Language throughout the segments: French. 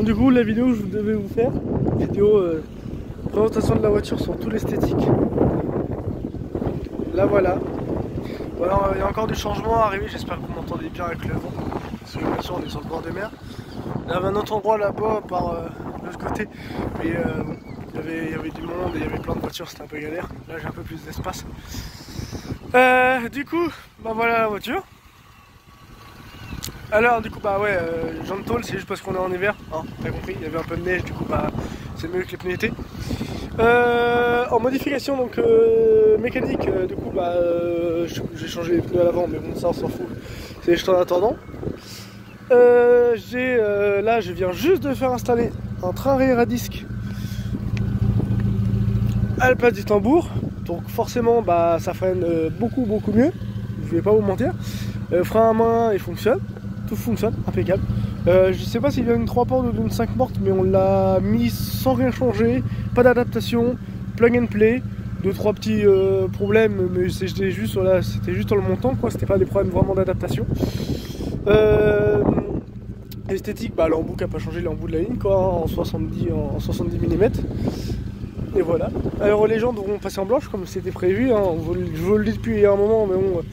Bon, du coup, la vidéo que je devais vous faire, vidéo présentation de la voiture sur tout l'esthétique. Là voilà. Voilà, il y a encore du changement à arriver, j'espère que vous m'entendez bien avec le vent. Parce que bien sûr on est sur le bord de mer. Il y avait un autre endroit là-bas par l'autre côté. Mais bon, il y avait du monde et il y avait plein de voitures, c'était un peu galère. Là j'ai un peu plus d'espace. Du coup, bah voilà la voiture. Alors du coup bah ouais, jaune tôle, c'est juste parce qu'on est en hiver, hein, t'as compris, il y avait un peu de neige, du coup bah c'est mieux que les pneus été. En modification donc mécanique, du coup bah j'ai changé les pneus à l'avant, mais bon ça on s'en fout, c'est juste en attendant. Là je viens juste de faire installer un train arrière à disque à la place du tambour, donc forcément bah ça freine beaucoup mieux, je vais pas vous mentir. Frein à main il fonctionne. Tout fonctionne, impeccable. Je sais pas s'il vient d'une 3 portes ou d'une 5 portes, mais on l'a mis sans rien changer, pas d'adaptation, plug and play, 2-3 petits problèmes, mais c'était juste dans le montant, quoi, c'était pas des problèmes vraiment d'adaptation. Esthétique, bah l'embout qui a pas changé, l'embout de la ligne, quoi, en 70 mm. Et voilà. Alors les gens devront passer en blanche comme c'était prévu, hein. Je vous le dis depuis un moment, mais bon.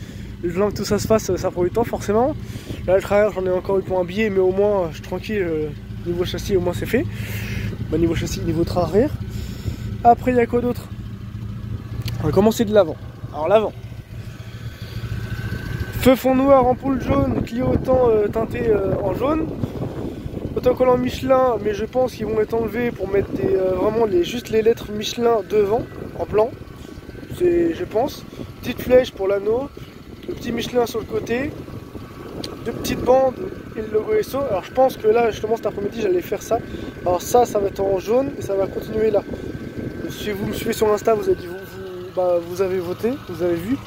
Le temps que tout ça se fasse, ça prend du temps forcément. Là le travers j'en ai encore eu pour un billet, mais au moins je suis tranquille, niveau châssis au moins c'est fait. Bah, niveau châssis, niveau train arrière. Après il y a quoi d'autre? On va commencer de l'avant. Alors l'avant. Feu fond noir, ampoule jaune, clignotant teinté en jaune. Autocollant Michelin, mais je pense qu'ils vont être enlevés pour mettre vraiment juste les lettres Michelin devant, en blanc. Je pense. Petite flèche pour l'anneau. Le petit Michelin sur le côté, deux petites bandes et le logo SO. Alors je pense que là justement cet après-midi j'allais faire ça. Alors ça va être en jaune et ça va continuer là. Si vous me suivez sur Insta, vous avez voté, vous avez vu.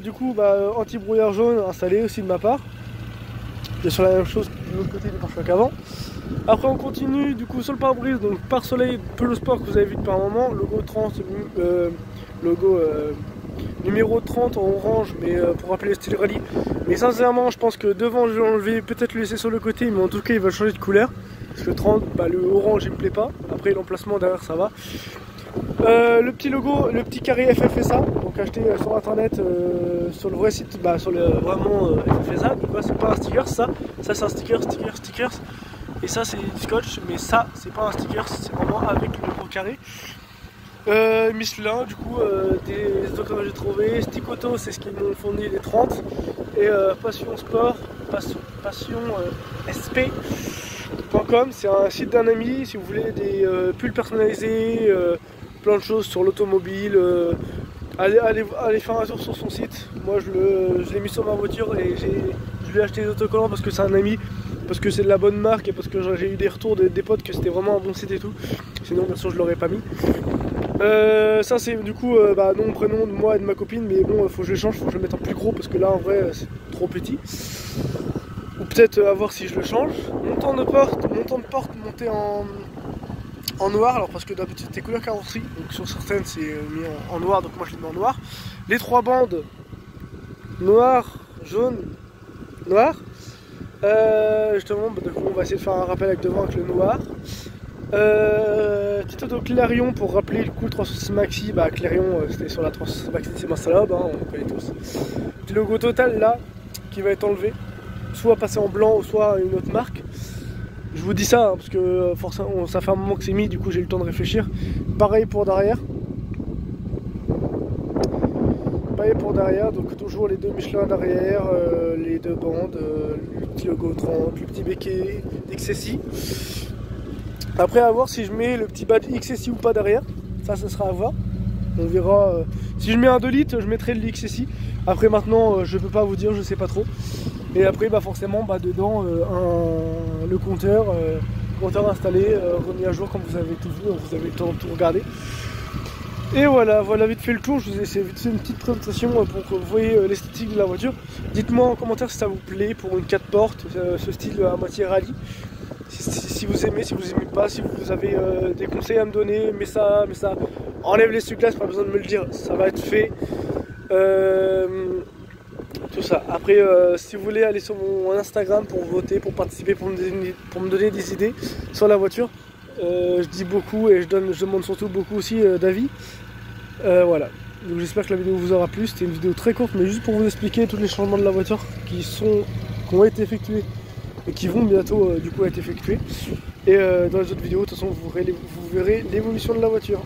Du coup anti-brouillard jaune installé aussi de ma part. Bien sûr la même chose de l'autre côté du pare-choc avant. Après on continue du coup sur le pare-brise, donc pare-soleil Peugeot Sport que vous avez vu depuis un moment, logo 30, numéro 30 en orange, mais pour rappeler le style rallye. Mais sincèrement je pense que devant je vais enlever, peut-être le laisser sur le côté, mais en tout cas il va changer de couleur. Parce que le 30, le orange il me plaît pas. Après l'emplacement derrière ça va. Le petit logo, le petit carré FFSA, donc acheté sur internet, sur le vrai site, sur le vraiment FFSA. Donc c'est pas un sticker, ça c'est un sticker. Et ça c'est du scotch, mais ça c'est pas un sticker, c'est vraiment avec le logo carré. Michelin, du coup, des stocks que j'ai trouvé. Stick Auto, c'est ce qu'ils m'ont fourni, les 30. Et Passion Sport, Passion SP.com, c'est un site d'un ami. Si vous voulez des pulls personnalisés, plein de choses sur l'automobile, allez faire un tour sur son site. Moi, je l'ai mis sur ma voiture et je lui ai acheté des autocollants parce que c'est un ami. Parce que c'est de la bonne marque et parce que j'ai eu des retours des potes que c'était vraiment un bon site et tout. Sinon, bien sûr, je l'aurais pas mis. Ça c'est du coup nom, prénom de moi et de ma copine, mais bon faut que je le change, faut que je le mette en plus gros parce que là en vrai c'est trop petit. Ou peut-être à voir si je le change. Montant de porte monté en noir, alors parce que d'habitude c'était couleur carrosserie, donc sur certaines c'est mis en noir, donc moi je l'ai mis en noir. Les trois bandes noir, jaune, noir. Justement donc on va essayer de faire un rappel avec devant avec le noir. Petit auto Clarion pour rappeler le coup le 306 Maxi, Clarion c'était sur la 306 Maxi, c'est Massalob, on connaît tous. Petit logo Total là qui va être enlevé, soit passé en blanc ou soit une autre marque. Je vous dis ça parce que forcément ça fait un moment que c'est mis, du coup j'ai eu le temps de réfléchir. Pareil pour derrière, donc toujours les deux Michelin derrière, les deux bandes, le petit logo 30, le petit béquet XSI. Après à voir si je mets le petit badge XSI ou pas derrière, ça sera à voir, on verra. Si je mets un 2 litres je mettrai le XSI, après maintenant je peux pas vous dire, je sais pas trop. Et après forcément dedans le compteur installé, remis à jour comme vous avez tout vu, vous avez le temps de tout regarder. Et voilà vite fait le tour, je vous ai fait une petite présentation pour que vous voyez l'esthétique de la voiture. Dites-moi en commentaire si ça vous plaît pour une 4 portes, ce style à moitié rallye. Si vous aimez, si vous aimez pas, si vous avez des conseils à me donner, mais ça, enlève les essuie-glaces, pas besoin de me le dire, ça va être fait. De toute tout ça. Après, si vous voulez aller sur mon Instagram pour voter, pour participer, pour me donner des idées sur la voiture, je dis beaucoup et je demande surtout beaucoup aussi d'avis. Voilà. Donc j'espère que la vidéo vous aura plu. C'était une vidéo très courte, mais juste pour vous expliquer tous les changements de la voiture qui ont été effectués et qui vont bientôt du coup être effectués. Et dans les autres vidéos, de toute façon, vous verrez l'évolution de la voiture.